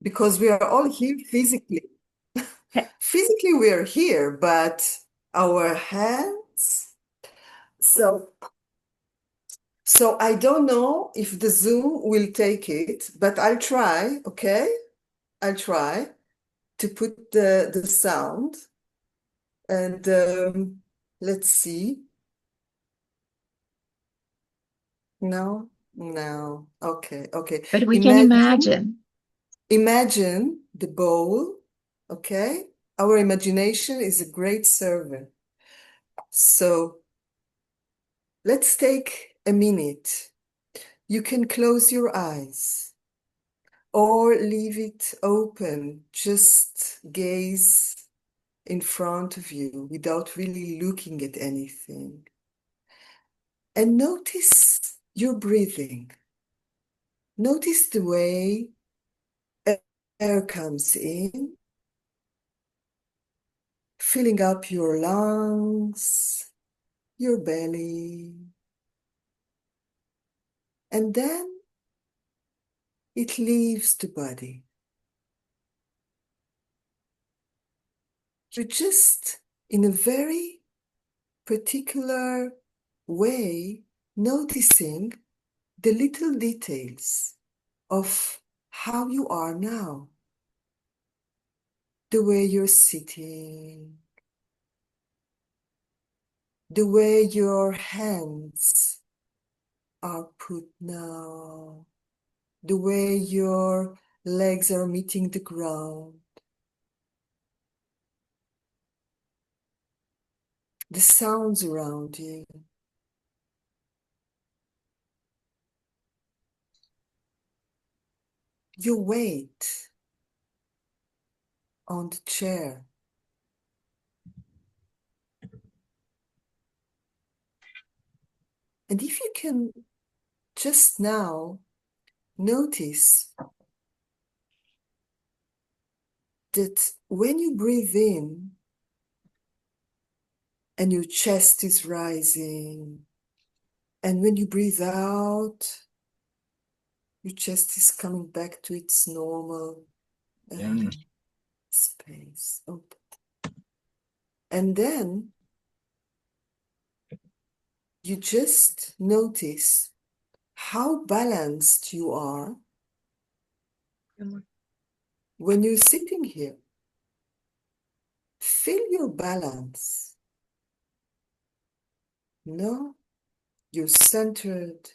because we are all here physically. Physically, we are here, but our hands. So, so I don't know if the Zoom will take it, but I'll try, okay? I'll try to put the sound and let's see. No, no. Okay, okay. But we can Imagine, imagine. imagine the bowl, okay? Our imagination is a great servant. So let's take a minute. You can close your eyes or leave it open. Just gaze in front of you without really looking at anything. And notice your breathing. Notice the way air comes in, filling up your lungs, your belly, and then it leaves the body. You're just in a very particular way noticing the little details of how you are now, the way you're sitting, the way your hands are put now, the way your legs are meeting the ground, the sounds around you, your weight on the chair. And if you can just now notice that when you breathe in and your chest is rising, and when you breathe out, your chest is coming back to its normal space. Open. And then you just notice how balanced you are when you're sitting here. Feel your balance. No, you're centered,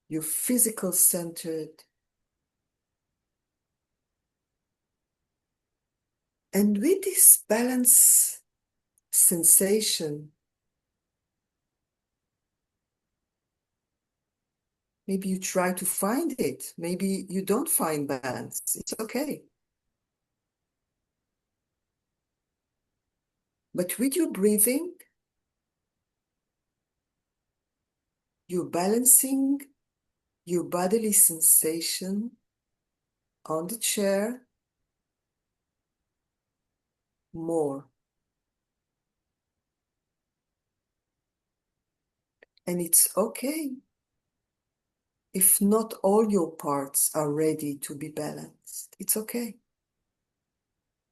you're physical centered. And with this balance sensation, maybe you try to find it. Maybe you don't find balance. It's okay. But with your breathing, you're balancing your bodily sensation on the chair more. And it's okay if not all your parts are ready to be balanced. It's okay.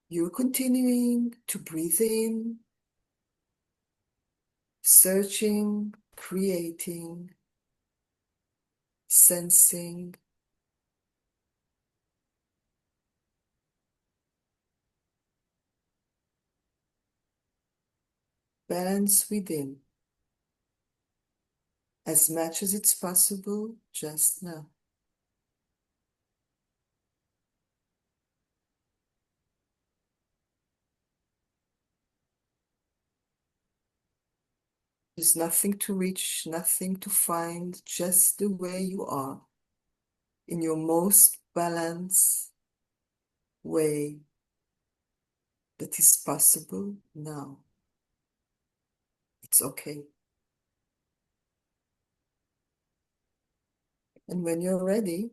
You're continuing to breathe in, searching, creating, sensing. Balance within as much as it's possible just now. There's nothing to reach, nothing to find, just the way you are, in your most balanced way that is possible now. It's okay. And when you're ready,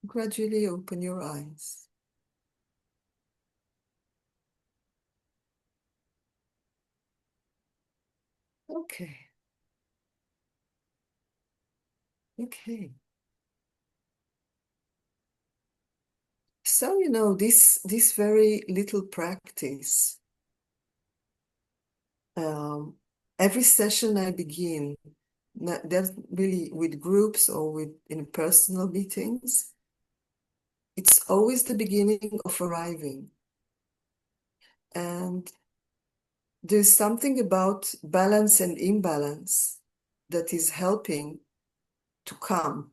gradually open your eyes. Okay. Okay. So, this very little practice, um, every session I begin, that's really with groups or in personal meetings, it's always the beginning of arriving. And there's something about balance and imbalance that is helping to come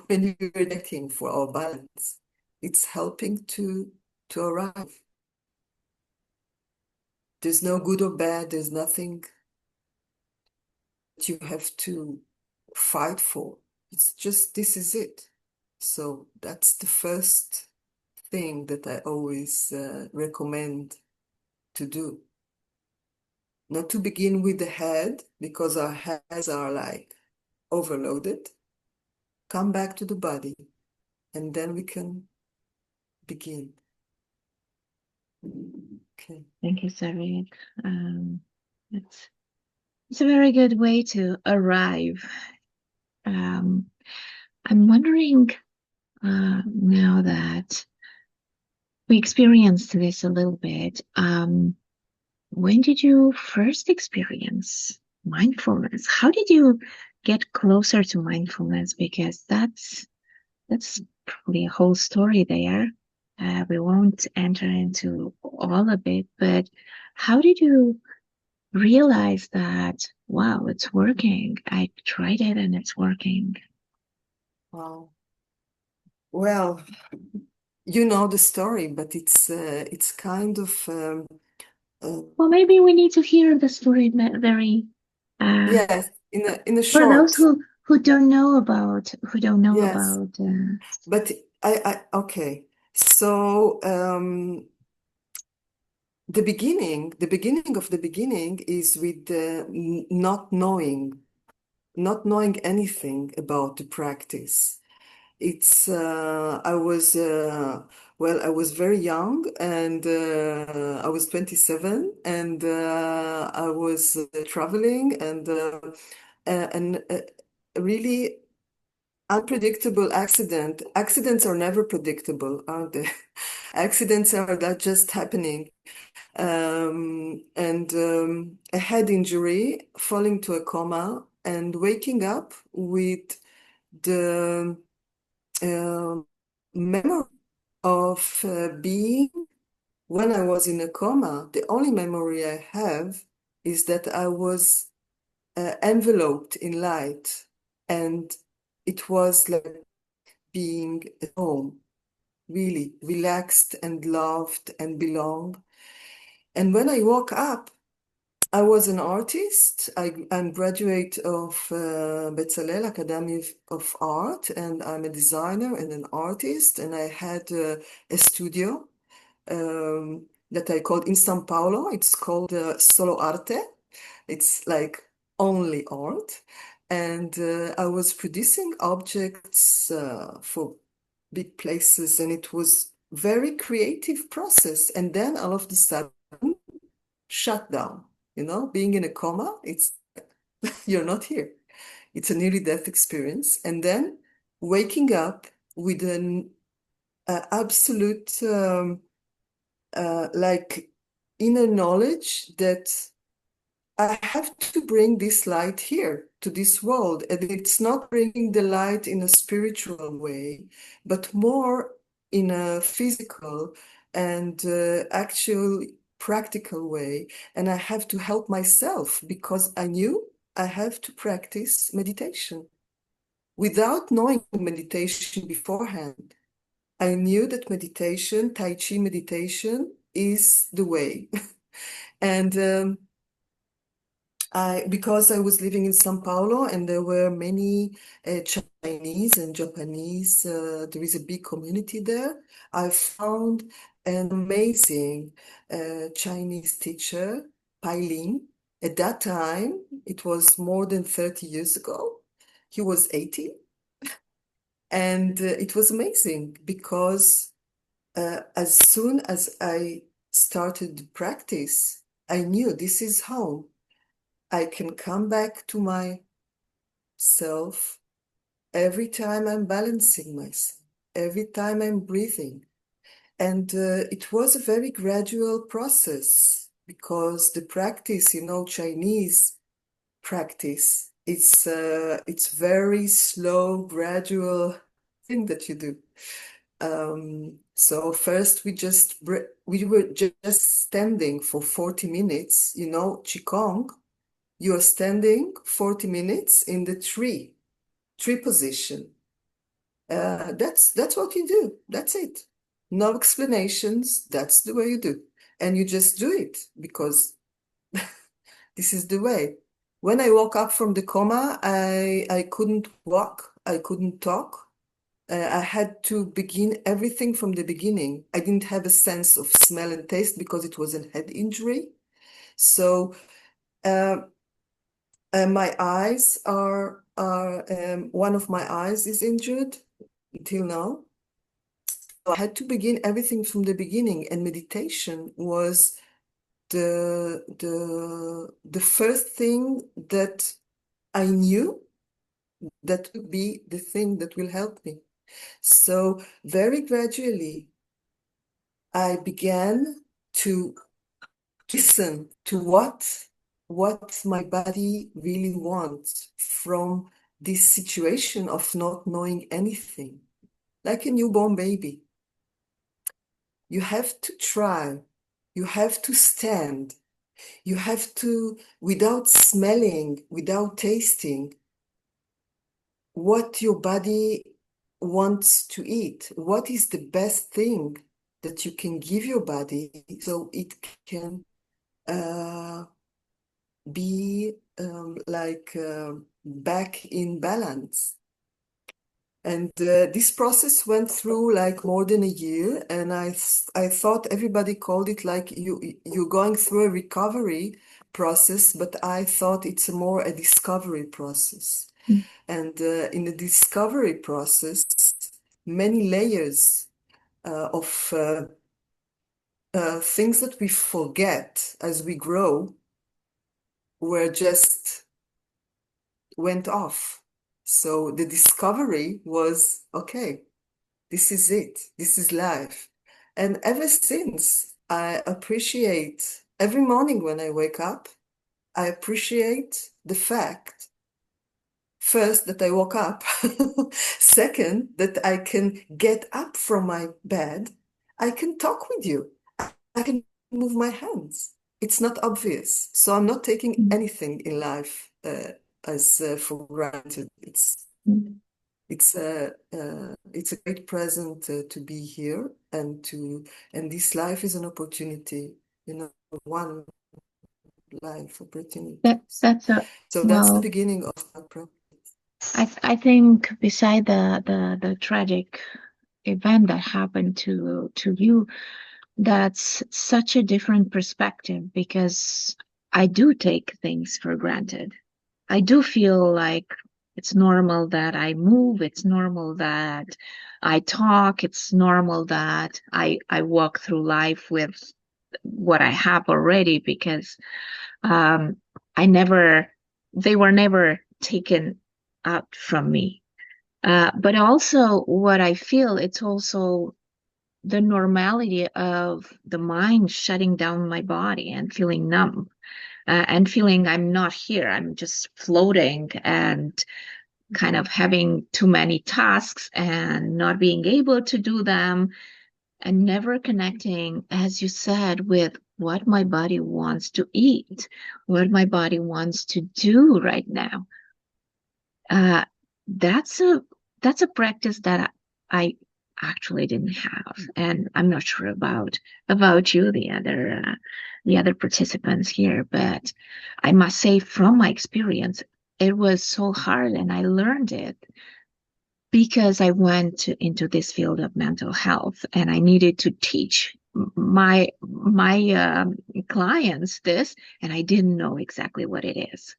when you're looking for our balance. It's helping to arrive. There's no good or bad, there's nothing that you have to fight for. It's just this is it. So that's the first thing that I always recommend to do. Not to begin with the head, because our heads are like overloaded. Come back to the body, and then we can begin. Okay. Thank you, Sarit. Um, it's it's a very good way to arrive. Um, I'm wondering now that we experienced this a little bit. When did you first experience mindfulness? How did you get closer to mindfulness? Because that's probably a whole story there. We won't enter into all of it, but how did you realize that, wow, it's working? I tried it and it's working. Wow. Well, you know the story, but it's kind of uh, Well, maybe we need to hear the story very uh, yes, in a for those short, who don't know yes. about But okay. So the beginning of the beginning is with not knowing anything about the practice. It's I was very young, and I was 27, and I was traveling, and a really unpredictable accident. Accidents are never predictable, aren't they? Accidents are that just happening. And a head injury, falling to a coma, and waking up with the um memory of being when I was in a coma. The only memory I have is that I was enveloped in light, and it was like being at home, really relaxed and loved and belong. And when I woke up, I was an artist. I'm graduate of Bezalel Academy of Art, and I'm a designer and an artist. And I had a studio that I called in São Paulo. It's called Solo Arte. It's like only art. And I was producing objects for big places, and it was very creative process. And then all of a sudden, shut down. Being in a coma, it's you're not here. It's a nearly death experience. And then waking up with an absolute like inner knowledge that I have to bring this light here to this world. And it's not bringing the light in a spiritual way, but more in a physical and actual practical way. And I have to help myself because I knew I have to practice meditation. Without knowing meditation beforehand, I knew that meditation, Tai Chi meditation, is the way. And because I was living in São Paulo and there were many Chinese and Japanese, there is a big community there. I found an amazing Chinese teacher, Pai Lin. At that time, it was more than 30 years ago. He was 80. And it was amazing because as soon as I started practice, I knew this is home. I can come back to myself every time I'm balancing myself, every time I'm breathing. And it was a very gradual process because the practice, Chinese practice, it's very slow, gradual thing that you do. So first we were just standing for 40 minutes, Qigong, you are standing 40 minutes in the tree position. That's what you do. That's it. No explanations. That's the way you do. And you just do it because this is the way. When I woke up from the coma, I couldn't walk. I couldn't talk. I had to begin everything from the beginning. I didn't have a sense of smell and taste because it was a head injury. So uh, my eyes are one of my eyes is injured until now. I had to begin everything from the beginning, and meditation was the first thing that I knew that would be the thing that will help me. So very gradually, I began to listen to what my body really wants from this situation of not knowing anything, like a newborn baby. You have to try, you have to stand, you have to, without smelling, without tasting, what your body wants to eat. What is the best thing that you can give your body so it can be back in balance. And this process went through like more than a year, and I thought everybody called it like you're going through a recovery process, but I thought it's more a discovery process. Mm. And in the discovery process, many layers of things that we forget as we grow were just went off. So the discovery was, okay, this is it. This is life. And ever since, I appreciate every morning when I wake up, I appreciate the fact, first, that I woke up. Second, that I can get up from my bed. I can talk with you. I can move my hands. It's not obvious. So I'm not taking Mm. anything in life as for granted. Mm. It's a great present to be here and this life is an opportunity, one life opportunity. That's a So that's the well. beginning of my practice. I think beside the tragic event that happened to you, that's such a different perspective because I do take things for granted. I do feel like it's normal that I move, it's normal that I talk, it's normal that I walk through life with what I have already because um, I never, they were never taken out from me. But also, what I feel, it's also the normality of the mind shutting down my body and feeling numb and feeling I'm not here. I'm just floating and kind of having too many tasks and not being able to do them and never connecting, as you said, with what my body wants to eat, what my body wants to do right now. Uh, that's a that's a practice that I actually didn't have, and I'm not sure about you, the other participants here, but I must say, from my experience, it was so hard, and I learned it because I went into this field of mental health, and I needed to teach my clients this, and I didn't know exactly what it is.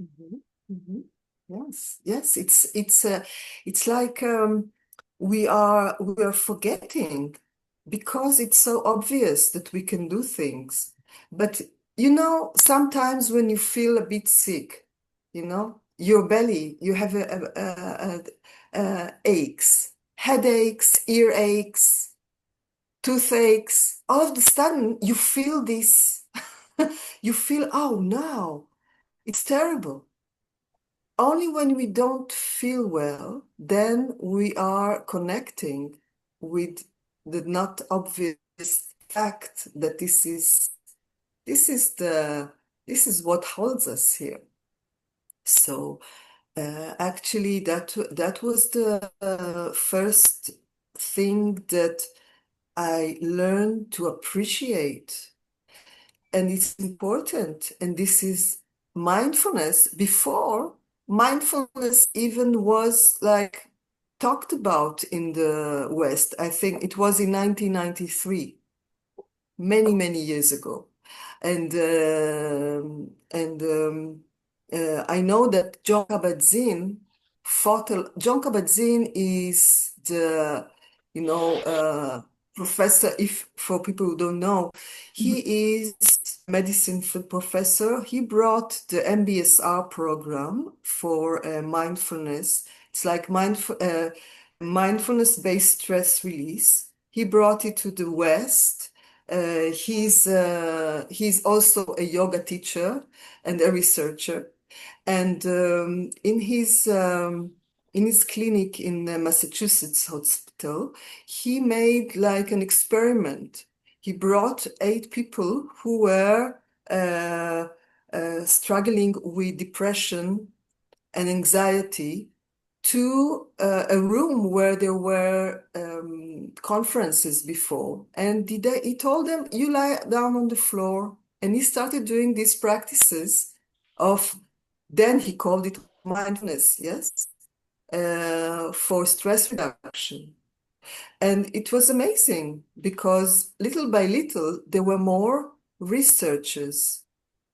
Mhm, mhm. Yes, yes, it's like we are forgetting because it's so obvious that we can do things. But sometimes when you feel a bit sick, your belly, you have aches, headaches, earaches, toothaches, all of a sudden you feel this, you feel, oh no, it's terrible. Only when we don't feel well, then we are connecting with the not obvious fact that this is the this is what holds us here. So actually, that was the first thing that I learned to appreciate, and it's important. And this is mindfulness. Before, mindfulness even was like talked about in the West. I think it was in 1993, many, many years ago. And I know that John Kabat-Zinn John Kabat-Zinn is the, professor, if for people who don't know, Mhm. he is medicine professor. He brought the MBSR program for mindfulness. It's like mindfulness-based stress release. He brought it to the West. He's also a yoga teacher and a researcher. And in his clinic in the Massachusetts hospital, he made like an experiment. He brought 8 people who were struggling with depression and anxiety to a room where there were conferences before. And he told them, you lie down on the floor. And he started doing these practices of, then he called it mindfulness, yes, for stress reduction. And it was amazing because little by little, there were more researchers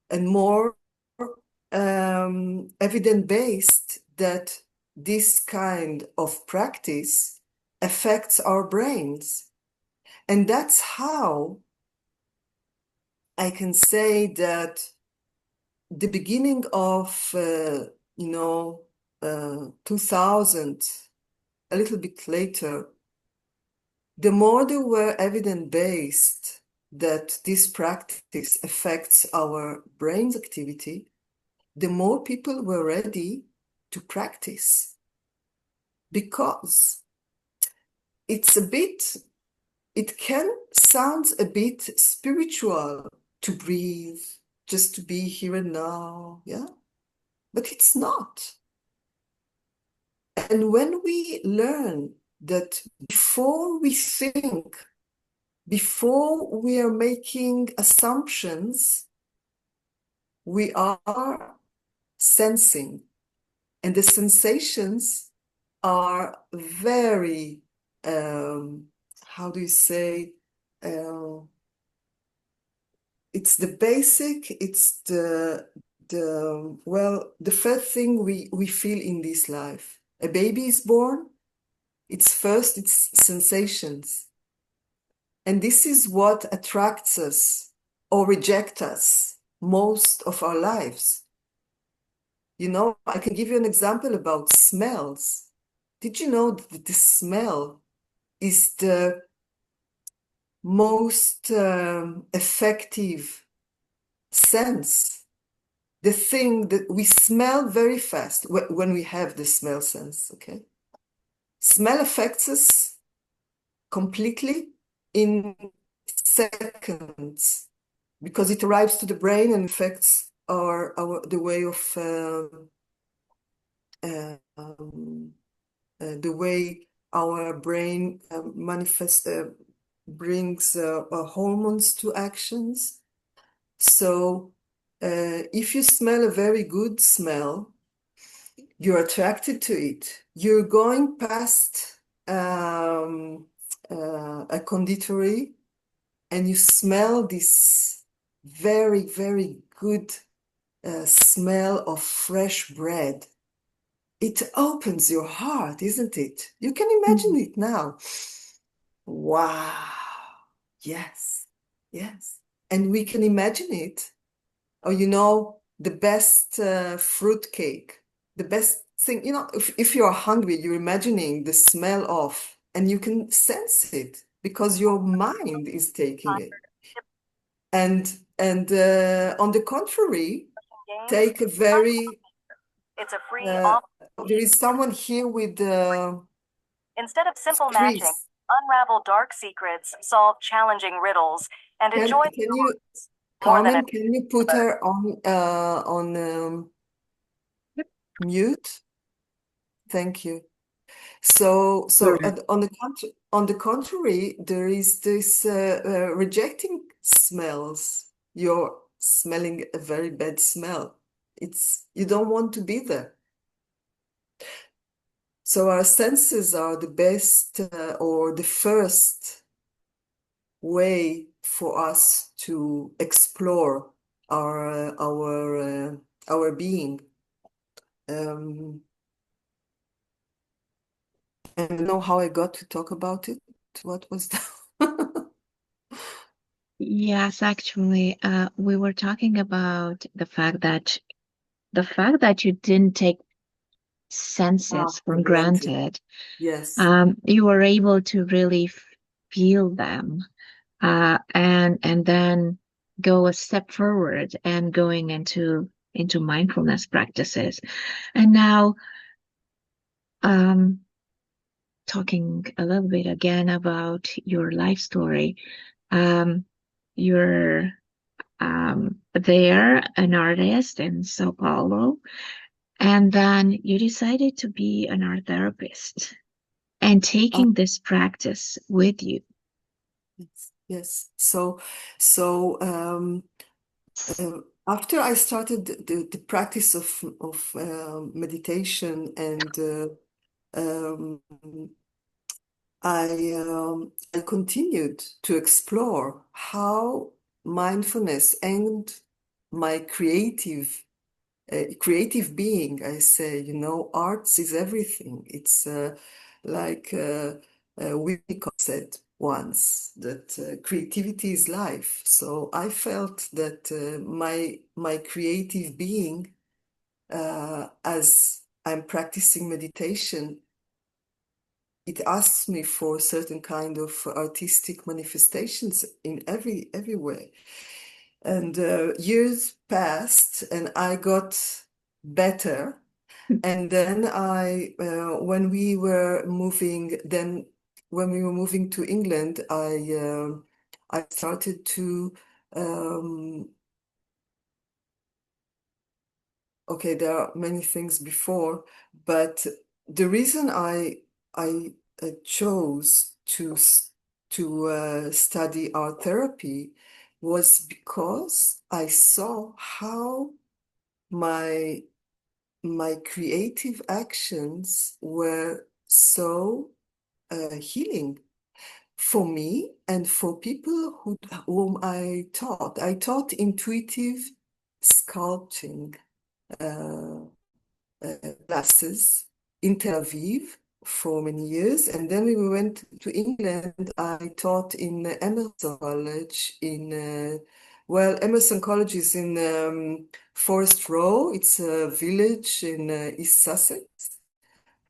and more evidence-based that this kind of practice affects our brains. And that's how I can say that the beginning of, 2000, a little bit later, the more there were evidence-based that this practice affects our brain's activity, the more people were ready to practice, because it can sound a bit spiritual to breathe, just to be here and now, yeah? But it's not. And when we learn that before we think, before we are making assumptions, we are sensing, and the sensations are very, how do you say, uh, it's the basic, it's the first thing we feel in this life. A baby is born, it's sensations. And this is what attracts us or rejects us most of our lives. I can give you an example about smells. Did you know that the smell is the most effective sense? The thing that we smell very fast when we have the smell sense, okay? Smell affects us completely in seconds because it arrives to the brain and affects the way of the way our brain brings hormones to actions. So if you smell a very good smell, you're attracted to it. You're going past a conditorium and you smell this very, very good smell of fresh bread. It opens your heart, isn't it? You can imagine Mhm. it now. Wow. Yes. Yes. And we can imagine it or the best fruit cake, the best thing, if you're hungry, you're imagining the smell of, and you can sense it because your mind is taking it. And on the contrary, take a very there is someone here with Instead of simple matching, trees. unravel dark secrets, solve challenging riddles, and enjoy Can you, more than a Carmen, can you put her on mute? Thank you. So Sorry. on the contrary, there is this rejecting smells. You're smelling a very bad smell. You don't want to be there. So our senses are the best or the first way for us to explore our being. I don't know how I got to talk about it. What was that? Yes, actually, we were talking about the fact that you didn't take senses For for granted. granted. Yes. You were able to really feel them, and then go a step forward and going into mindfulness practices. And now, um, talking a little bit again about your life story. You're there, an artist in Sao Paulo, and then you decided to be an art therapist and Uh, taking this practice with you. yes. Yes. So after I started the practice of meditation, and um, I continued to explore how mindfulness and my creative being, I say, arts is everything. It's like Winnicott said once that creativity is life. So I felt that my creative being, as I'm practicing meditation, it asks me for certain kind of artistic manifestations in every way. And years passed, and I got better. And then when we were moving to England, I started to um, okay, there are many things before, but the reason I chose to study art therapy was because I saw how my my creative actions were so healing for me and for people whom I taught. I taught intuitive sculpting uh, classes in Tel Aviv for many years. And then when we went to England, I taught in Emerson College Emerson College is in Forest Row. It's a village in East Sussex.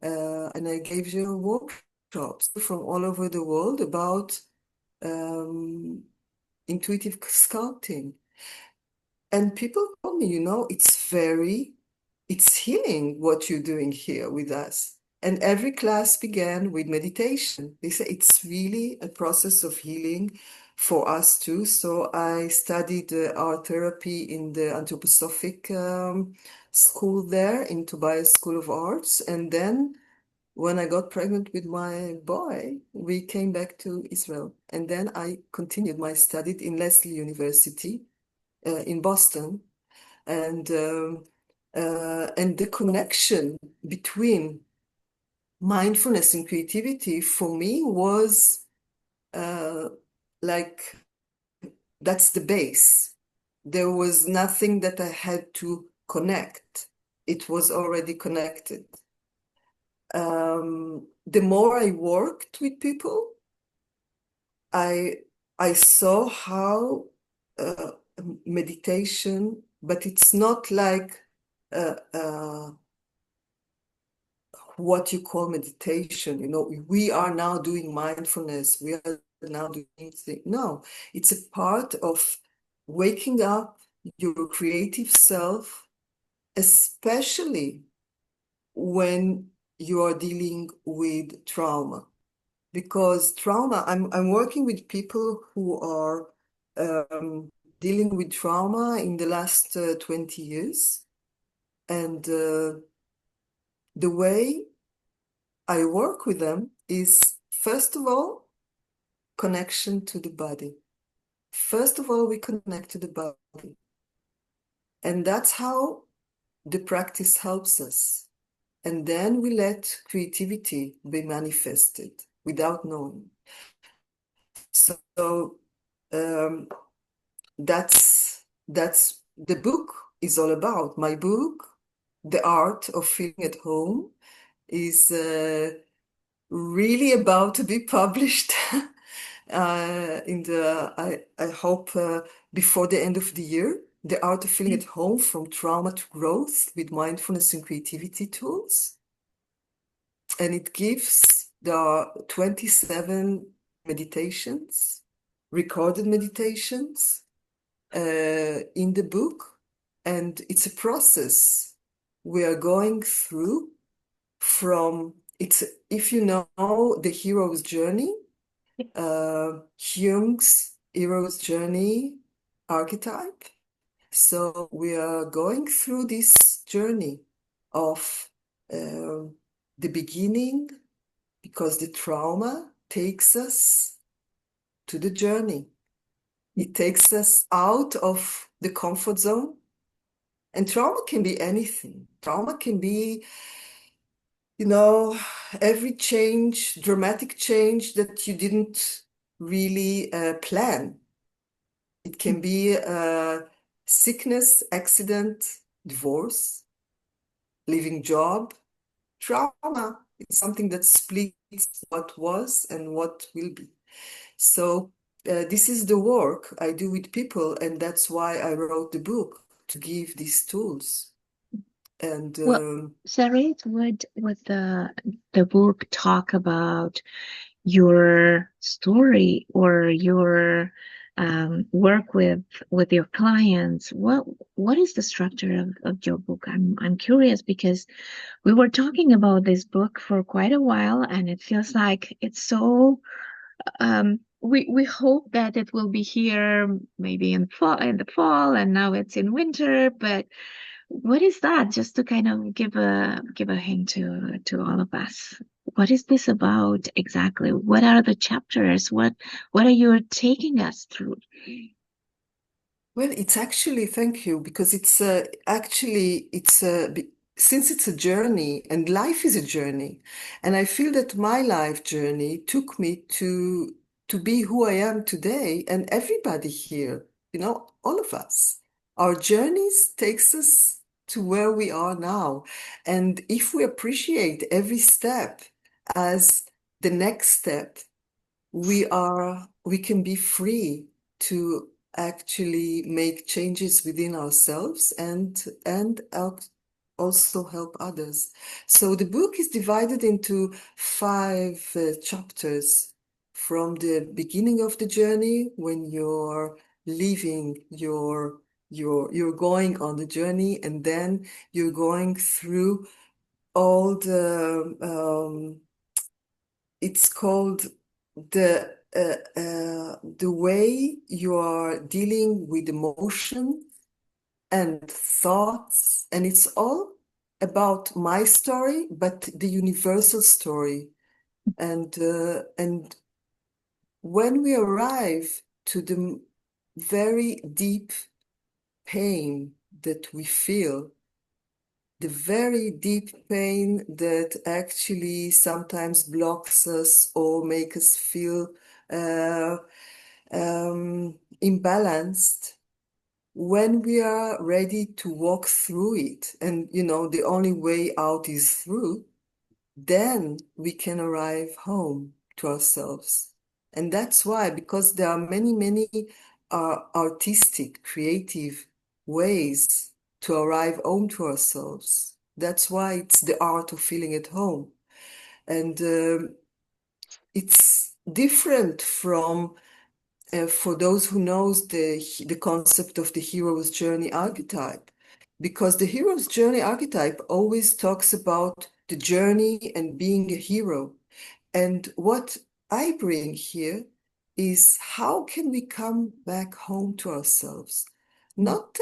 And I gave you workshops from all over the world about um, intuitive sculpting. And people told me, it's healing what you're doing here with us. And every class began with meditation. They say it's really a process of healing for us too. So I studied art therapy in the anthroposophic school there, in Tobias School of Arts. And then when I got pregnant with my boy, we came back to Israel. And then I continued my study in Lesley University in Boston, and the connection between mindfulness and creativity for me was uh, like that's the base. There was nothing that I had to connect. It was already connected. The more I worked with people, I I saw how uh, meditation but it's not like what you call meditation. We are now doing mindfulness. We are now doing things. No, it's a part of waking up your creative self, especially when you are dealing with trauma. Because trauma, I'm working with people who are dealing with trauma in the last 20 years. And the way I work with them is, first of all, connection to the body. First of all, we connect to the body. And that's how the practice helps us. And then we let creativity be manifested without knowing. So that's the book is all about. My book, The Art of Feeling at Home, is really about to be published I hope before the end of the year. The Art of Feeling at Home, from Trauma to Growth, with mindfulness and creativity tools. And it gives the 27 meditations, recorded meditations in the book. And it's a process we are going through if you know the hero's journey, Jung's hero's journey archetype. So we are going through this journey of the beginning, because the trauma takes us to the journey. It takes us out of the comfort zone. And trauma can be anything. Trauma can be, every change, dramatic change that you didn't really plan. It can be sickness, accident, divorce, leaving job. Trauma is something that splits what was and what will be. So this is the work I do with people, and that's why I wrote the book, to give these tools. And Well, Sarit, would the book talk about your story or your work with your clients? What is the structure of your book? I'm curious, because we were talking about this book for quite a while, and it feels like it's so we hope that it will be here maybe in the fall, and now it's in winter. But what is that? Just to kind of give a hint to all of us. What is this about exactly? What are the chapters? What are you taking us through? well, it's actually, thank you, because it's since it's a journey, and life is a journey, and I feel that my life journey took me to be who I am today, and everybody here, all of us, our journeys takes us to where we are now, and if we appreciate every step as the next step, we can be free to actually make changes within ourselves and also help others. So the book is divided into 5 chapters, from the beginning of the journey, when you're leaving you're going on the journey, and then you're going through all it's called the way you are dealing with emotion and thoughts, and it's all about my story, but the universal story. And when we arrive to the very deep pain that we feel, the very deep pain that actually sometimes blocks us or make us feel uh, imbalanced, when we are ready to walk through it, and the only way out is through, then we can arrive home to ourselves. And that's why, because there are many, many artistic, creative ways to arrive home to ourselves. That's why it's the art of feeling at home. And it's different from, for those who knows the concept of the hero's journey archetype, because the hero's journey archetype always talks about the journey and being a hero. And what I bring here is how can we come back home to ourselves? Not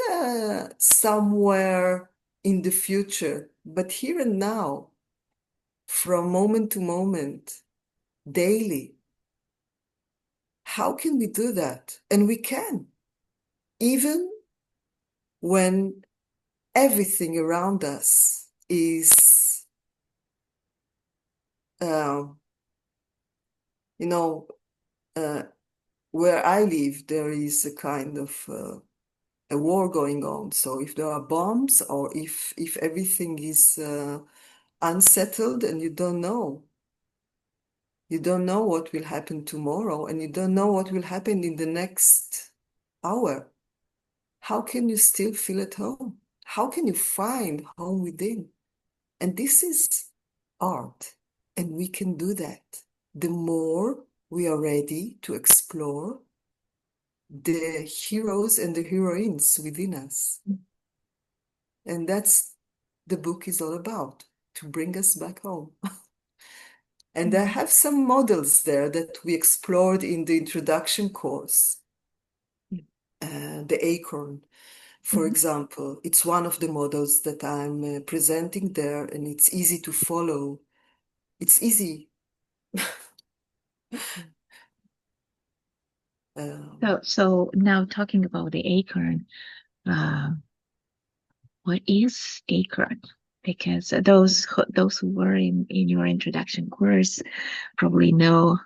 somewhere in the future, but here and now, from moment to moment, daily. How can we do that? And we can, even when everything around us is, uh, you know, uh, where I live, there is a kind of a war going on. So if there are bombs or if everything is unsettled and you don't know what will happen tomorrow and you don't know what will happen in the next hour, how can you still feel at home? How can you find home within? And this is art, and we can do that. The more we are ready to explore the heroes and the heroines within us. And that's the book is all about, to bring us back home. And I have some models there that we explored in the introduction course. The acorn, for example, it's one of the models that I'm presenting there, and it's easy to follow. It's easy. So now talking about the acorn, what is acorn? Because those who were in your introduction course probably know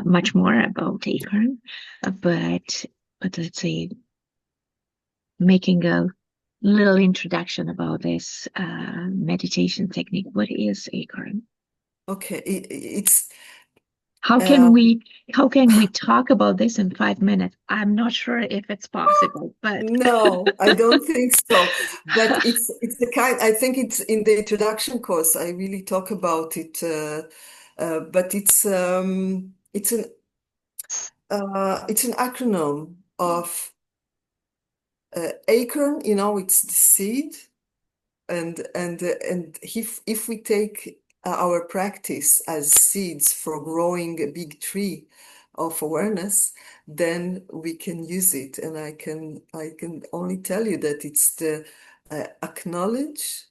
much more about acorn, but let's say making a little introduction about this meditation technique. What is acorn? Okay, it's How can we talk about this in 5 minutes? I'm not sure if it's possible, but no, I don't think so. But it's the kind, I think it's in the introduction course. I really talk about it. But it's an acronym of acorn. It's the seed, and if we take our practice as seeds for growing a big tree of awareness, then we can use it. And I can only tell you that it's the acknowledge,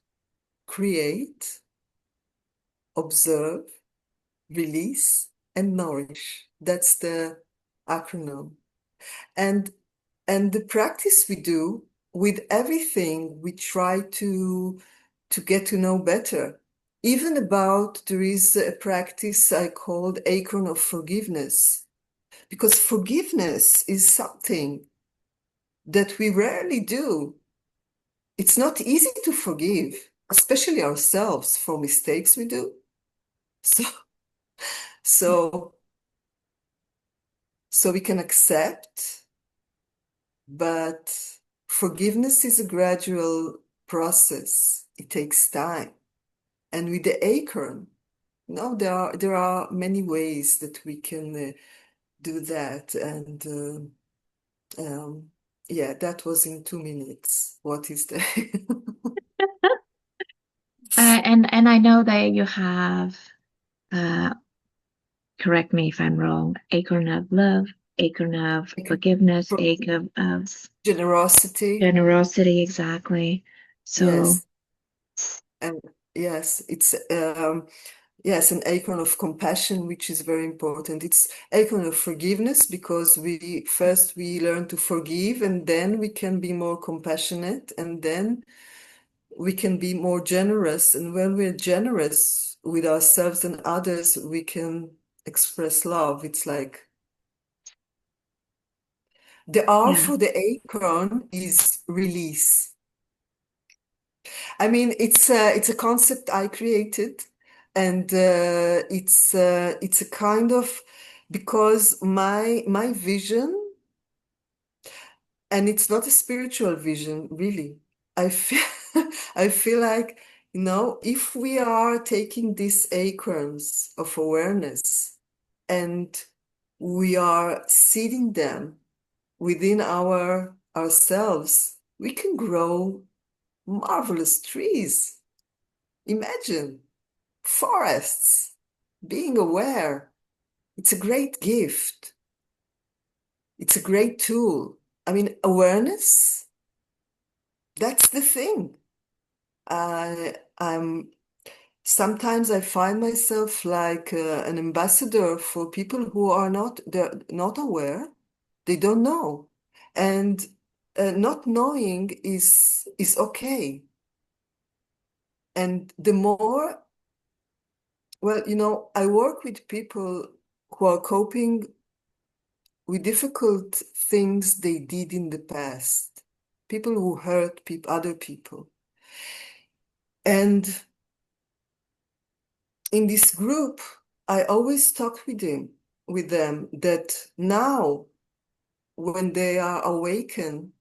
create, observe, release, and nourish. That's the acronym. And the practice we do with everything, we try to get to know better. Even there is a practice I called acorn of forgiveness, because forgiveness is something that we rarely do. It's not easy to forgive, especially ourselves for mistakes we do. So, so, so we can accept, but forgiveness is a gradual process. It takes time. And with the acorn, there are many ways that we can do that. And yeah, that was in 2 minutes. What is the and I know that you have correct me if I'm wrong, acorn of love, acorn of forgiveness, acorn of generosity? generosity, exactly. So Yes. And yes, it's yes, an acorn of compassion, which is very important. It's acorn of forgiveness, because we learn to forgive, and then we can be more compassionate, and then we can be more generous. And when we're generous with ourselves and others, we can express love. It's like the R yeah. for the acorn is release. I mean, it's a concept I created, and it's a kind of, because my vision And it's not a spiritual vision, really. I feel I feel like, if we are taking these acorns of awareness and we are seeding them within ourselves, we can grow marvelous trees. Imagine forests, being aware. It's a great gift. It's a great tool. I mean, awareness, that's the thing. I'm sometimes I find myself like an ambassador for people who are they're not aware. They don't know. And not knowing is okay. And the more, well, I work with people who are coping with difficult things they did in the past, people who hurt other people. And in this group, I always talk with them that now, when they are awakened,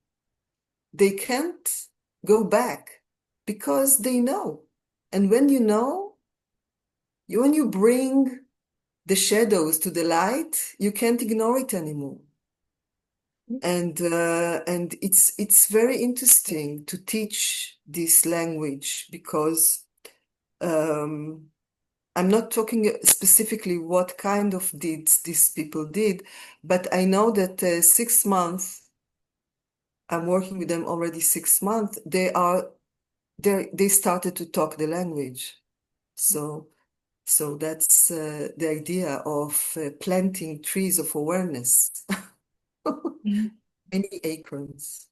they can't go back because they know. And when you know, when you bring the shadows to the light, you can't ignore it anymore. And it's very interesting to teach this language because I'm not talking specifically what kind of deeds these people did, but I know that 6 months, I'm working with them already 6 months, they started to talk the language. So that's the idea of planting trees of awareness. Yeah. Many acorns.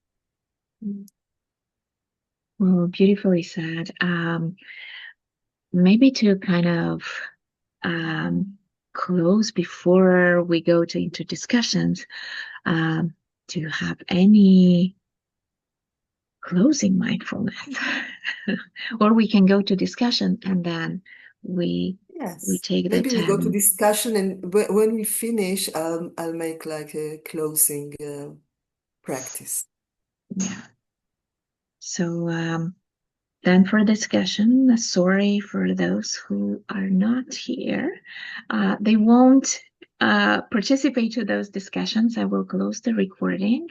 Well, beautifully said. Maybe to kind of close before we go into discussions, do you have any closing mindfulness? Or we can go to discussion and then we Yes. take the Maybe we go to time. discussion, and when we finish, I'll make like a closing practice. Yeah. So then for discussion, sorry for those who are not here. They won't participate to those discussions. I will close the recording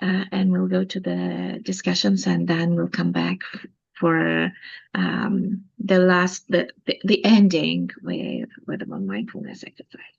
and we'll go to the discussions, and then we'll come back for the ending with the mindfulness exercise.